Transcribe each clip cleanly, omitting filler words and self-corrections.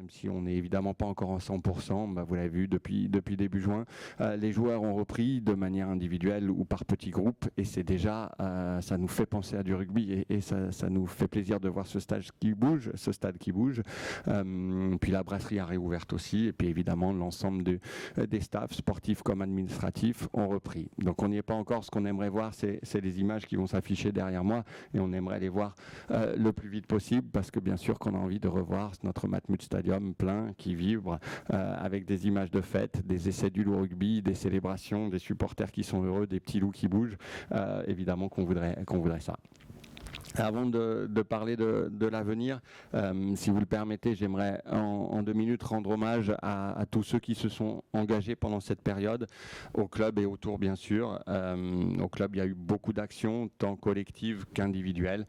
même si on n'est évidemment pas encore en 100%. Vous l'avez vu depuis début juin, les joueurs ont repris de manière individuelle ou par petits groupes, et c'est déjà, ça nous fait penser à du rugby, et ça nous fait plaisir de voir ce stade qui bouge. Puis la brasserie a réouvert aussi, et puis évidemment l'ensemble des staffs sportifs comme administratifs ont repris. Donc on n'y est pas encore. Ce qu'on aimerait voir, c'est les images qui vont s'afficher derrière moi, et on aimerait les voir le plus vite possible, parce que bien sûr qu'on a envie de revoir notre Matmut Stadium plein, qui vibre, avec des images de fête, des essais du loup rugby, des célébrations, des supporters qui sont heureux, des petits loups qui bougent. Évidemment qu'on voudrait ça. Avant de parler de l'avenir, si vous le permettez, j'aimerais en 2 minutes rendre hommage à tous ceux qui se sont engagés pendant cette période, au club et autour bien sûr. Au club, il y a eu beaucoup d'actions, tant collectives qu'individuelles,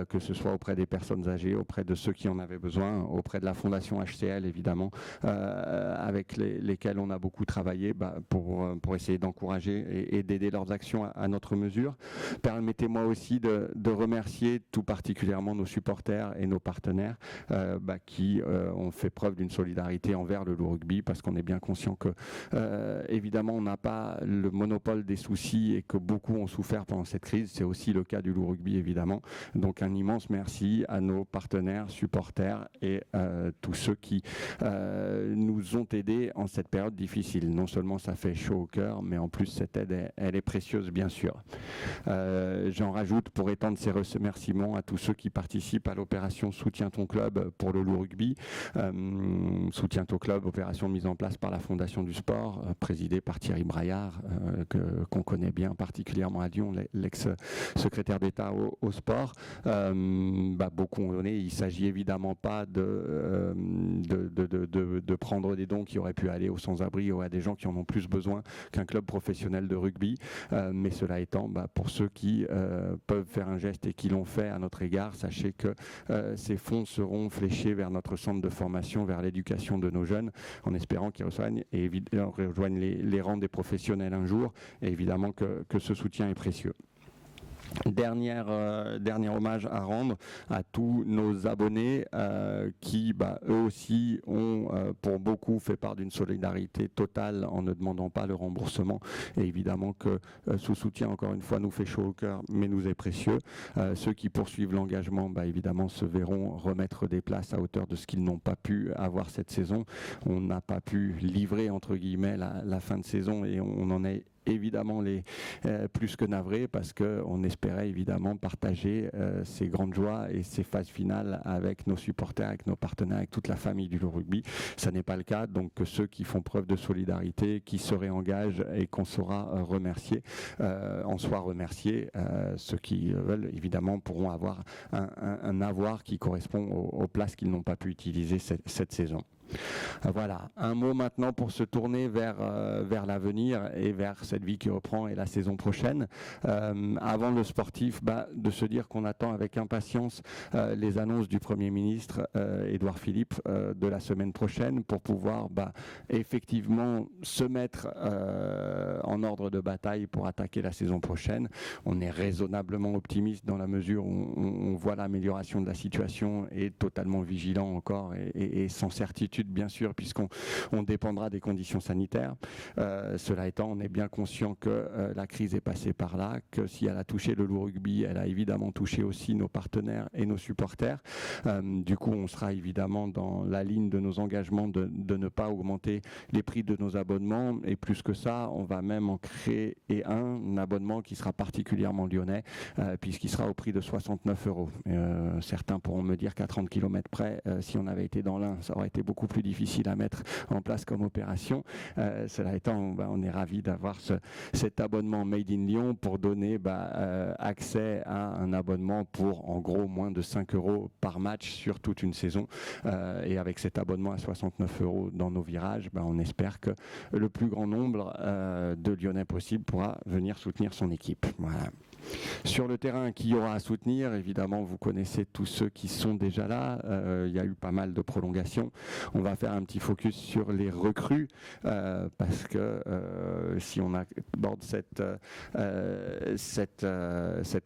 que ce soit auprès des personnes âgées, auprès de ceux qui en avaient besoin, auprès de la Fondation HCL évidemment, avec lesquels on a beaucoup travaillé pour essayer d'encourager et d'aider leurs actions à notre mesure. Permettez-moi aussi de remercier tout particulièrement nos supporters et nos partenaires qui ont fait preuve d'une solidarité envers le loup rugby, parce qu'on est bien conscient que évidemment on n'a pas le monopole des soucis et que beaucoup ont souffert pendant cette crise. C'est aussi le cas du loup rugby évidemment. Donc un immense merci à nos partenaires, supporters et tous ceux qui nous ont aidés en cette période difficile. Non seulement ça fait chaud au cœur, mais en plus cette aide elle est précieuse bien sûr. J'en rajoute pour étendre ces remerciements à tous ceux qui participent à l'opération Soutiens ton club pour le loup rugby. Soutiens ton club, opération mise en place par la Fondation du Sport, présidée par Thierry Braillard, qu'on connaît bien particulièrement à Lyon, l'ex-secrétaire d'État au sport. Beaucoup ont donné. Il ne s'agit évidemment pas de prendre des dons qui auraient pu aller aux sans-abri ou à des gens qui en ont plus besoin qu'un club professionnel de rugby. Mais cela étant, pour ceux qui peuvent faire un geste et qui l'ont fait à notre égard, sachez que ces fonds seront fléchés vers notre centre de formation, vers l'éducation de nos jeunes, en espérant qu'ils rejoignent les rangs des professionnels un jour, et évidemment que ce soutien est précieux. Dernier hommage à rendre à tous nos abonnés qui, eux aussi, ont pour beaucoup fait part d'une solidarité totale en ne demandant pas le remboursement. Et évidemment que ce soutien, encore une fois, nous fait chaud au cœur, mais nous est précieux. Ceux qui poursuivent l'engagement, évidemment, se verront remettre des places à hauteur de ce qu'ils n'ont pas pu avoir cette saison. On n'a pas pu livrer, entre guillemets, la fin de saison, et on en est évidemment plus que navrés, parce qu'on espérait évidemment partager ces grandes joies et ces phases finales avec nos supporters, avec nos partenaires, avec toute la famille du loup rugby. Ça n'est pas le cas, donc que ceux qui font preuve de solidarité, qui se réengagent et qu'on saura remercier, en soient remerciés. Ceux qui veulent évidemment pourront avoir un avoir qui correspond aux places qu'ils n'ont pas pu utiliser cette saison. Voilà, un mot maintenant pour se tourner vers l'avenir et vers cette vie qui reprend et la saison prochaine. Avant le sportif, de se dire qu'on attend avec impatience les annonces du Premier ministre Édouard Philippe de la semaine prochaine, pour pouvoir effectivement se mettre en ordre de bataille pour attaquer la saison prochaine. On est raisonnablement optimiste dans la mesure où on voit l'amélioration de la situation, et totalement vigilant encore et sans certitude bien sûr, puisqu'on dépendra des conditions sanitaires. Cela étant, on est bien conscient que la crise est passée par là, que si elle a touché le loup rugby, elle a évidemment touché aussi nos partenaires et nos supporters. Du coup, on sera évidemment dans la ligne de nos engagements de ne pas augmenter les prix de nos abonnements, et plus que ça, on va même en créer un abonnement qui sera particulièrement lyonnais, puisqu'il sera au prix de 69 €. Certains pourront me dire qu'à 30 km près, si on avait été dans l'Ain, ça aurait été beaucoup plus difficile à mettre en place comme opération. Cela étant, on est ravis d'avoir cet abonnement Made in Lyon pour donner accès à un abonnement pour en gros moins de 5 € par match sur toute une saison. Et avec cet abonnement à 69 € dans nos virages, on espère que le plus grand nombre de Lyonnais possible pourra venir soutenir son équipe. Voilà. Sur le terrain, qui y aura à soutenir? Évidemment, vous connaissez tous ceux qui sont déjà là. Il y a eu pas mal de prolongations. On va faire un petit focus sur les recrues parce que si on aborde cette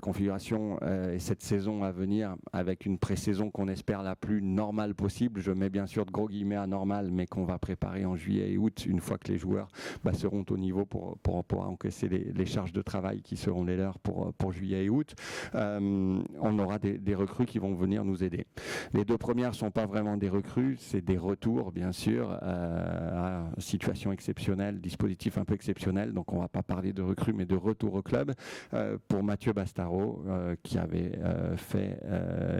configuration et cette saison à venir avec une pré-saison qu'on espère la plus normale possible, je mets bien sûr de gros guillemets à normale, mais qu'on va préparer en juillet et août une fois que les joueurs seront au niveau pour pouvoir encaisser les charges de travail qui seront les leurs pour juillet et août. On aura des recrues qui vont venir nous aider. Les deux premières ne sont pas vraiment des recrues, c'est des retours bien sûr, à situation exceptionnelle, dispositif un peu exceptionnel, donc on ne va pas parler de recrues mais de retour au club. Pour Mathieu Bastaro qui avait fait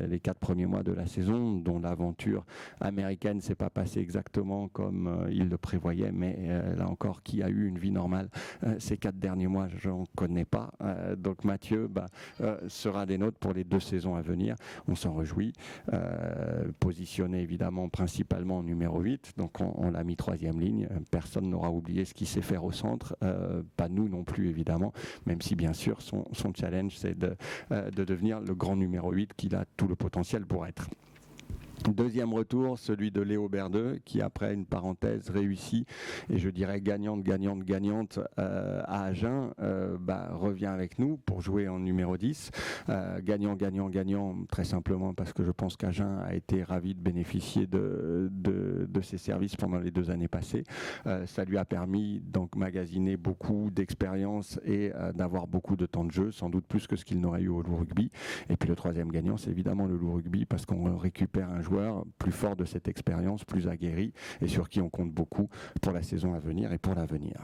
les 4 premiers mois de la saison, dont l'aventure américaine ne s'est pas passée exactement comme il le prévoyait, mais là encore, qui a eu une vie normale ces 4 derniers mois, je n'en connais pas. Donc Mathieu sera des nôtres pour les 2 saisons à venir. On s'en réjouit. Positionné évidemment principalement en numéro 8, donc on l'a mis 3e ligne. Personne n'aura oublié ce qu'il sait faire au centre, pas nous non plus évidemment, même si bien sûr son challenge c'est de devenir le grand numéro 8 qu'il a tout le potentiel pour être. Deuxième retour, celui de Léo Berdeux, qui après une parenthèse réussie, et je dirais gagnante à Agen, revient avec nous pour jouer en numéro 10. Gagnant, très simplement parce que je pense qu'Agen a été ravi de bénéficier de ses services pendant les 2 années passées. Ça lui a permis d'emmagasiner beaucoup d'expérience et d'avoir beaucoup de temps de jeu, sans doute plus que ce qu'il n'aurait eu au Loup Rugby. Et puis le troisième gagnant, c'est évidemment le Loup Rugby, parce qu'on récupère un joueur plus fort de cette expérience, plus aguerri et sur qui on compte beaucoup pour la saison à venir et pour l'avenir.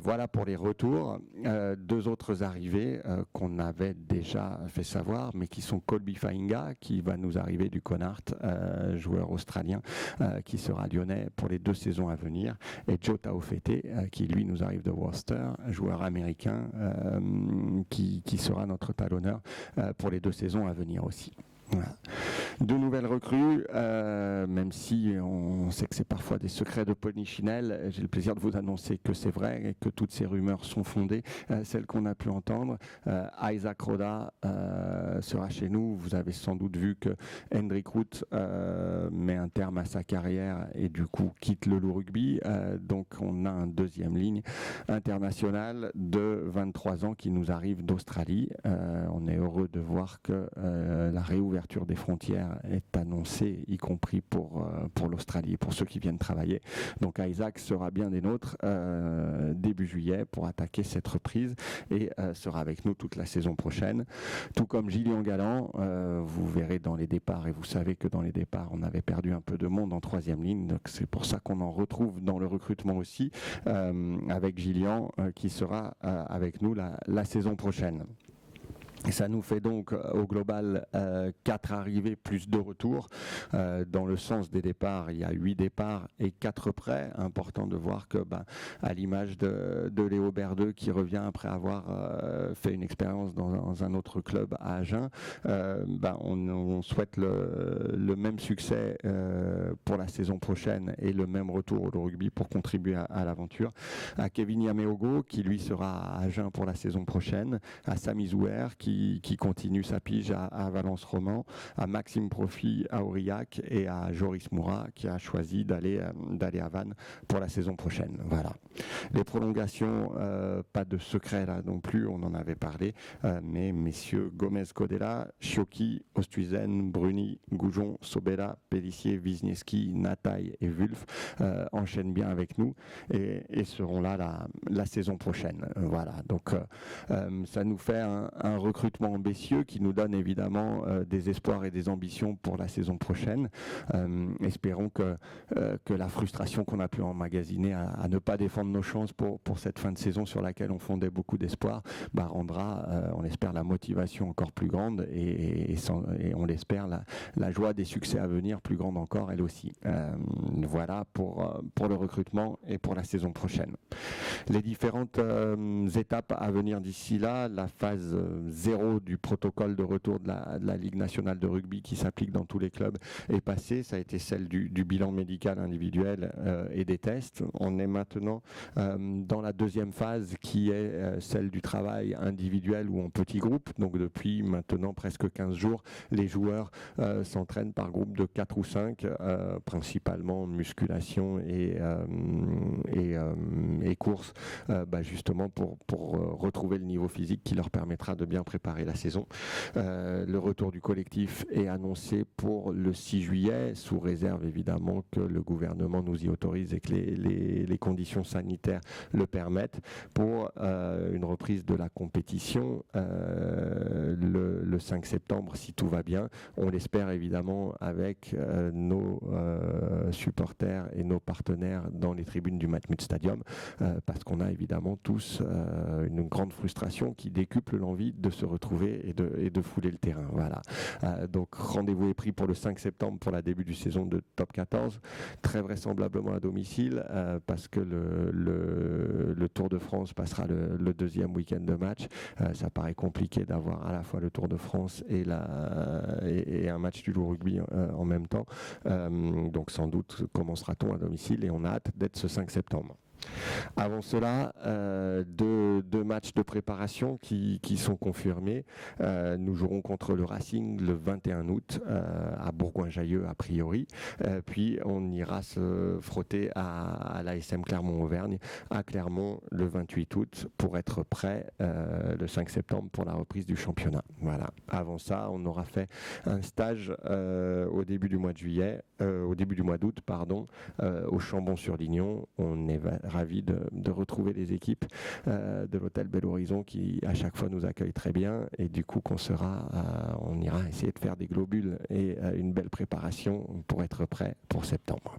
Voilà pour les retours. 2 autres arrivées qu'on avait déjà fait savoir, mais qui sont Colby Fainga, qui va nous arriver du Connacht, joueur australien qui sera lyonnais pour les 2 saisons à venir, et Joe Taofete qui lui nous arrive de Worcester, joueur américain qui sera notre talonneur pour les 2 saisons à venir aussi. Voilà. 2 nouvelles recrues, même si on sait que c'est parfois des secrets de Polichinelle, j'ai le plaisir de vous annoncer que c'est vrai et que toutes ces rumeurs sont fondées, celles qu'on a pu entendre. Isaac Roda sera chez nous. Vous avez sans doute vu que Hendrik Roth met un terme à sa carrière et du coup quitte le Loup Rugby. Donc on a un 2e ligne international de 23 ans qui nous arrive d'Australie. On est heureux de voir que la réouverture des frontières est annoncée, y compris pour l'Australie, pour ceux qui viennent travailler. Donc Isaac sera bien des nôtres début juillet pour attaquer cette reprise et sera avec nous toute la saison prochaine. Tout comme Gillian Galland, vous verrez dans les départs, et vous savez que dans les départs, on avait perdu un peu de monde en 3e ligne, donc c'est pour ça qu'on en retrouve dans le recrutement aussi, avec Gillian qui sera avec nous la saison prochaine. Et ça nous fait donc au global 4 arrivées plus 2 retours. Dans le sens des départs, il y a 8 départs et 4 prêts. Important de voir que, à l'image de Léo Berdeux qui revient après avoir fait une expérience dans un autre club à Agen, on souhaite le même succès pour la saison prochaine et le même retour au rugby pour contribuer à l'aventure. À Kevin Yameogo qui lui sera à Agen pour la saison prochaine, à Sami Zouer qui continue sa pige à Valence-Roman, à Maxime Profit à Aurillac et à Joris Moura qui a choisi d'aller à Vannes pour la saison prochaine. Voilà. Les prolongations, pas de secret là non plus, on en avait parlé, mais messieurs Gomez-Codella, Chioki, Ostuizen, Bruni, Goujon, Sobella, Pellissier, Wisniewski, Nataille et Wulf enchaînent bien avec nous et seront là la saison prochaine. Voilà. Donc ça nous fait un recrutement ambitieux qui nous donne évidemment des espoirs et des ambitions pour la saison prochaine. Espérons que la frustration qu'on a pu emmagasiner à ne pas défendre nos chances pour cette fin de saison sur laquelle on fondait beaucoup d'espoir rendra, on l'espère, la motivation encore plus grande et on l'espère la joie des succès à venir plus grande encore elle aussi. Voilà pour le recrutement et pour la saison prochaine. Les différentes étapes à venir d'ici là, la phase 0 0 du protocole de retour de la Ligue nationale de rugby qui s'applique dans tous les clubs est passée. Ça a été celle du bilan médical individuel et des tests. On est maintenant dans la deuxième phase qui est celle du travail individuel ou en petit groupe. Donc depuis maintenant presque 15 jours, les joueurs s'entraînent par groupe de 4 ou 5, principalement musculation et course, justement pour retrouver le niveau physique qui leur permettra de bien préparer la saison. Le retour du collectif est annoncé pour le 6 juillet, sous réserve évidemment que le gouvernement nous y autorise et que les conditions sanitaires le permettent, pour une reprise de la compétition le 5 septembre si tout va bien. On l'espère évidemment avec nos supporters et nos partenaires dans les tribunes du Matmut Stadium, parce qu'on a évidemment tous une grande frustration qui décuple l'envie de se retrouver et de fouler le terrain. Voilà. Donc rendez-vous est pris pour le 5 septembre pour la début du saison de Top 14, très vraisemblablement à domicile, parce que le Tour de France passera le deuxième week-end de match. Ça paraît compliqué d'avoir à la fois le Tour de France et un match du rugby en même temps. Donc sans doute commencera-t-on à domicile et on a hâte d'être ce 5 septembre. Avant cela, deux matchs de préparation qui sont confirmés. Nous jouerons contre le Racing le 21 août à Bourgoin-Jallieu a priori. Puis on ira se frotter à l'ASM Clermont-Auvergne à Clermont le 28 août pour être prêt le 5 septembre pour la reprise du championnat. Voilà. Avant ça, on aura fait un stage au début du mois de juillet, au début du mois d'août, pardon, au Chambon-sur-Lignon. On est ravis de retrouver les équipes de l'hôtel Bel Horizon qui à chaque fois nous accueillent très bien, et du coup on ira essayer de faire des globules et une belle préparation pour être prêt pour septembre.